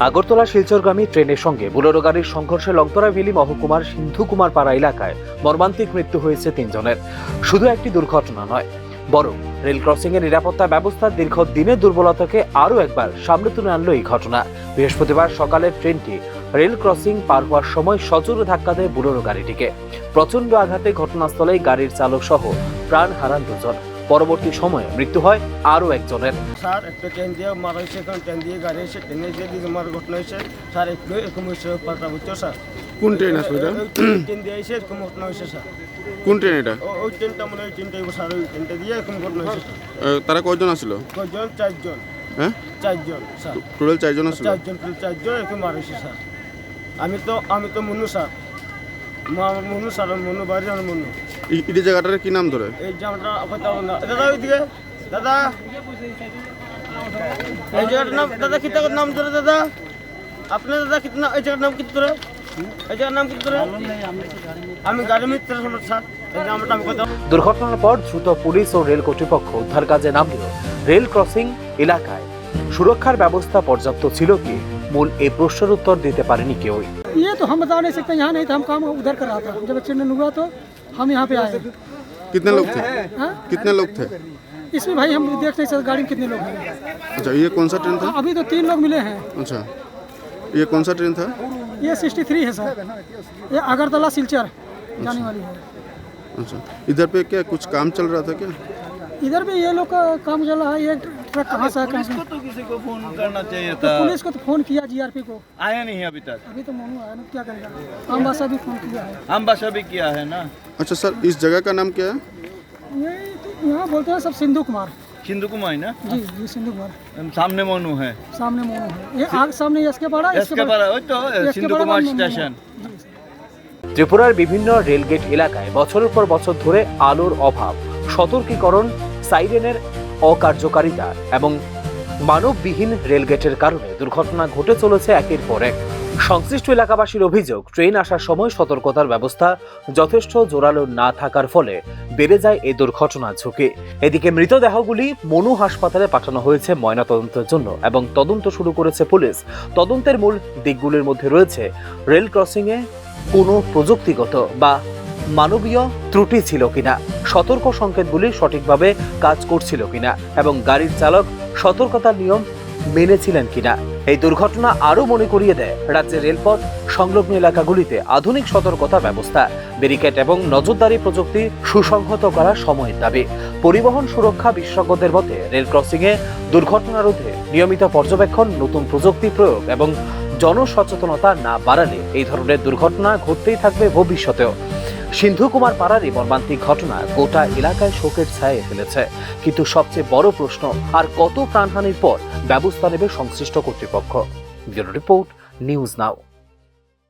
আগরতলা শিলচরগামী ট্রেনের সঙ্গে বুলেরো গাড়ির সংঘর্ষে লংতরা ভ্যালি মহকুমার সিন্ধুকুমার পাড়া এলাকায় মর্মান্তিক মৃত্যু হয়েছে 3 জনের। শুধু একটি দুর্ঘটনা নয়, বরং রেল ক্রসিং এর নিরাপত্তা ব্যবস্থার দীর্ঘদিনের দুর্বলতাকে আরও একবার সামনে তুলে আনলো এই ঘটনা। বৃহস্পতিবার সকালে ট্রেনটি রেল ক্রসিং পার হওয়ার সময় সজোরে ধাক্কা দেয় বুলেরো গাড়িটিকে। প্রচন্ড আঘাতে ঘটনাস্থলেই গাড়ির চালক সহ প্রাণ হারান 2 জন। পরবর্তী সময়ে মৃত্যু হয় আরও একজনের। স্যার একটা ট্রেন দিয়ে মারা হয়েছে, এখন ট্রেন দিয়ে গাড়ি এসে ট্রেনে যে দিকে মার ঘটনা হয়েছে স্যার একটু এরকম হয়েছে পাল্টা বুঝছো স্যার। কোন ট্রেন আসলে এটা? ট্রেন দিয়ে এসে এরকম ঘটনা হয়েছে স্যার। কোন ট্রেন এটা? ওই ট্রেনটা মনে হয় ট্রেনটাই স্যার, ওই ট্রেনটা দিয়ে এরকম ঘটনা হয়েছে স্যার। তারা কয়জন আসলো? কয়জন? 4 জন। হ্যাঁ 4 জন স্যার। টোটাল 4 জন আসলো? 4 জন এরকম মারা হয়েছে স্যার। আমি তো মনু স্যার, মনু স্যার, মনু বাড়ি আমার মনু। এই জায়গাটার কি নাম ধরে? এই জায়গাটা দাদা ওইদিকে দাদা, এই জায়গাটার নাম দাদা কি নাম ধরে দাদা? আপনার দাদা কিতনা এই জায়গার নাম কি ধরে? এই জায়গার নাম কি ধরে? আমি গাড়ি মিত্র স্যার। দুর্ঘটনার পর দ্রুত পুলিশ ও রেল কর্তৃপক্ষ উদ্ধার কাজে নামলেও রেল ক্রসিং এলাকায় সুরক্ষার ব্যবস্থা পর্যাপ্ত ছিল কি, মূল এই প্রশ্নের উত্তর দিতে পারেনি কেউই। ये तो हम बता नहीं सकते, यहाँ नहीं था, हम काम उधर कर रहा था। जब एक्सीडेंट हुआ तो हम यहाँ पे आए। कितने लोग थे? कितने लोग थे इसमें भाई हम देख नहीं सकते गाड़ी में कितने लोग हैं। अच्छा, ये कौन सा ट्रेन था? अभी तो 3 लोग मिले हैं। अच्छा, ये कौन सा ट्रेन था? ये 63 है सर, ये अगरतला सिलचर जाने वाली है। अच्छा, इधर पे क्या कुछ काम चल रहा था क्या? इधर भी ये लोग का काम चल रहा है। ये ट्रक कहाँ से पुलिस को तो किसी को फोन करना चाहिए तो था। पुलिस को तो फोन किया, जीआरपी को आया नहीं अभी तक। अभी तो मोनू आया ना, क्या करेगा। हम बासा भी फोन किया है, हम बस अभी किया है ना। अच्छा सर, इस जगह का नाम क्या है? ये तो यहाँ बोलते हैं सब सिंधु कुमार। सिंधु कुमार ना? जी जी सिंधु कुमार। सामने मोनू है, सामने मोनू है, ये आग सामने इसके पड़ा, इसके पर तो सिंधु कुमार स्टेशन। ত্রিপুরার বিভিন্ন রেলগেট এলাকায় বছরের পর বছর ধরে আলোর অভাব, সতর্কীকরণ, সাইরেনের অকার্যকারিতা এবং মানববিহীন রেলগেটের কারণে দুর্ঘটনা ঘটে চলেছে একের পর এক। সংশ্লিষ্ট এলাকাবাসীর অভিযোগ, ট্রেন আসার সময় সতর্কতার ব্যবস্থা যথেষ্ট জোরালো না থাকার ফলে বেড়ে যায় এই দুর্ঘটনার ঝুঁকি। এদিকে মৃতদেহগুলি মনু হাসপাতালে পাঠানো হয়েছে ময়নাতদন্তের জন্য এবং তদন্ত শুরু করেছে পুলিশ। তদন্তের মূল দিকগুলির মধ্যে রয়েছে রেল ক্রসিংয়ে কোনো প্রযুক্তিগত বা মানবীয় ত্রুটি ছিল কিনা, সতর্ক সংকেতগুলি সঠিকভাবে কাজ করছিল কিনা এবং গাড়ির চালক সতর্কতার নিয়ম মেনেছিলেন কিনা। এই দুর্ঘটনা আরও মনে করিয়ে দেয় রাজ্যের রেলপথ সংলগ্ন এলাকাগুলিতে আধুনিক সতর্কতা ব্যবস্থা, ব্যারিকেড এবং নজরদারি প্রযুক্তি সুসংহত করা সময়ের দাবি। পরিবহন সুরক্ষা বিশেষজ্ঞদের মতে রেল ক্রসিংয়ে দুর্ঘটনা রোধে নিয়মিত পর্যবেক্ষণ, নতুন প্রযুক্তি প্রয়োগ এবং জনসচেতনতা না বাড়ালে এই ধরনের দুর্ঘটনা ঘটতেই থাকবে ভবিষ্যতেও। সিন্ধু কুমার পাড়ার এই মর্মান্তিক ঘটনা গোটা এলাকায় শোকের ছায়া ফেলেছে, কিন্তু সবচেয়ে বড় প্রশ্ন, আর কত প্রাণহানির পর ব্যবস্থা নেবে সংশ্লিষ্ট কর্তৃপক্ষ? Bureau report, news now.